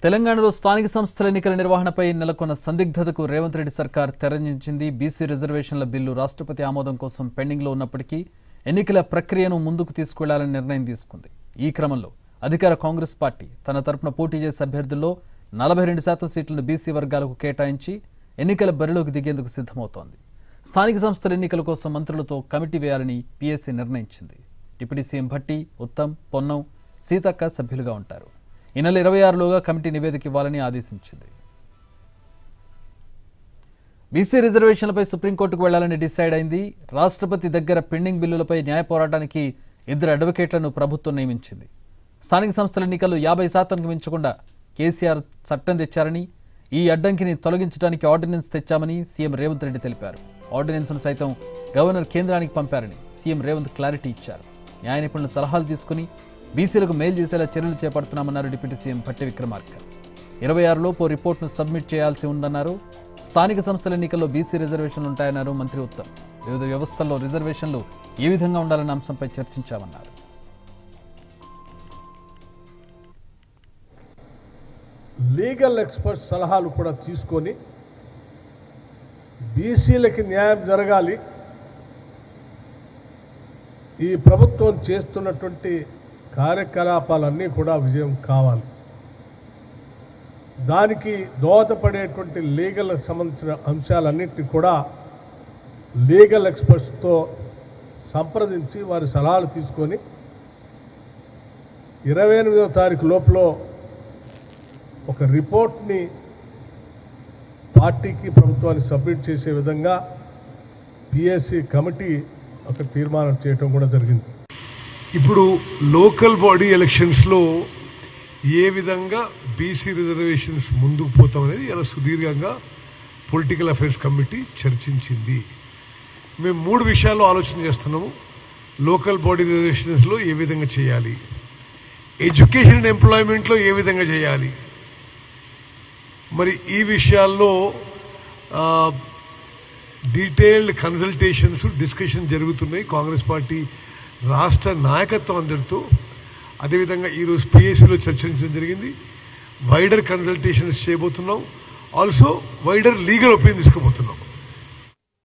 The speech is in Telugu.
తెలంగాణలో స్థానిక సంస్థల ఎన్నికల నిర్వహణపై నెలకొన్న సందిగ్ధతకు రేవంత్ రెడ్డి సర్కార్ తెరదించింది. బీసీ రిజర్వేషన్ల బిల్లు రాష్ట్రపతి ఆమోదం కోసం పెండింగ్లో ఉన్నప్పటికీ ఎన్నికల ప్రక్రియను ముందుకు తీసుకెళ్లాలని నిర్ణయం తీసుకుంది. ఈ క్రమంలో అధికార కాంగ్రెస్ పార్టీ తన తరపున పోటీ చేసే అభ్యర్థుల్లో 42% సీట్లను బీసీ వర్గాలకు కేటాయించి ఎన్నికల బరిలోకి దిగేందుకు సిద్ధమవుతోంది. స్థానిక సంస్థల ఎన్నికల కోసం మంత్రులతో కమిటీ వేయాలని పీఎస్సీ నిర్ణయించింది. డిప్యూటీ సీఎం భట్టి, ఉత్తమ్, పొన్నం, సీతక్క సభ్యులుగా ఉంటారు. ఈ నెల 26లోగా కమిటీ నివేదిక ఇవ్వాలని ఆదేశించింది. బీసీ రిజర్వేషన్లపై సుప్రీంకోర్టుకు వెళ్లాలని డిసైడ్ అయింది. రాష్ట్రపతి దగ్గర పెండింగ్ బిల్లులపై న్యాయ పోరాటానికి 2 అడ్వకేట్లను ప్రభుత్వం నియమించింది. స్థానిక సంస్థల ఎన్నికల్లో 50%కి మించకుండా కేసీఆర్ చట్టం తెచ్చారని, ఈ అడ్డంకిని తొలగించడానికి ఆర్డినెన్స్ తెచ్చామని సీఎం రేవంత్ రెడ్డి తెలిపారు. ఆర్డినెన్స్ను సైతం గవర్నర్ కేంద్రానికి పంపారని సీఎం రేవంత్ క్లారిటీ ఇచ్చారు. న్యాయ నిపుణుల సలహాలు తీసుకుని బీసీలకు మేలు చేసేలా చర్యలు చేపడుతున్నామన్నారు డిప్యూటీ సీఎం భట్టి విక్రమార్క. 26లోపు రిపోర్ట్ను సబ్మిట్ చేయాల్సి ఉందన్నారు. స్థానిక సంస్థల ఎన్నికల్లో బీసీ రిజర్వేషన్లు ఉంటాయన్నారు మంత్రి ఉత్తమ్. వివిధ వ్యవస్థల్లో రిజర్వేషన్లు ఏ విధంగా ఉండాలన్న అంశంపై చర్చించామన్నారు. లీగల్ ఎక్స్పర్ట్స్ సలహాలు కూడా తీసుకొని బీసీలకి న్యాయం జరగాలి, ఈ ప్రభుత్వం చేస్తున్నటువంటి కార్యకలాపాలన్నీ కూడా విజయం కావాలి, దానికి దోహదపడేటువంటి లీగల్ సంబంధించిన అంశాలన్నింటినీ కూడా లీగల్ ఎక్స్పర్ట్స్తో సంప్రదించి వారి సలహాలు తీసుకొని 28వ తారీఖు లోపల ఒక రిపోర్ట్ని పార్టీకి, ప్రభుత్వానికి సబ్మిట్ చేసే విధంగా పిఎస్సి కమిటీ ఒక తీర్మానం చేయడం కూడా జరిగింది. ఇప్పుడు లోకల్ బాడీ ఎలక్షన్స్లో ఏ విధంగా బీసీ రిజర్వేషన్స్ ముందుకు పోతామనేది ఇలా సుదీర్ఘంగా పొలిటికల్ అఫైర్స్ కమిటీ చర్చించింది. మేము 3 విషయాల్లో ఆలోచన చేస్తున్నాము. లోకల్ బాడీ రిజర్వేషన్స్లో ఏ విధంగా చేయాలి, ఎడ్యుకేషన్ అండ్ ఎంప్లాయ్మెంట్లో ఏ విధంగా చేయాలి, మరి ఈ విషయాల్లో డీటెయిల్డ్ కన్సల్టేషన్స్, డిస్కషన్ జరుగుతున్నాయి కాంగ్రెస్ పార్టీ రాష్ట్ర నాయకత్వం అందరితో. అదేవిధంగా ఈరోజు పిఎస్సీలో చర్చించడం జరిగింది. వైడర్ కన్సల్టేషన్స్ చేయబోతున్నాం, ఆల్సో వైడర్ లీగల్ ఒపీనియన్ తీసుకోబోతున్నాం.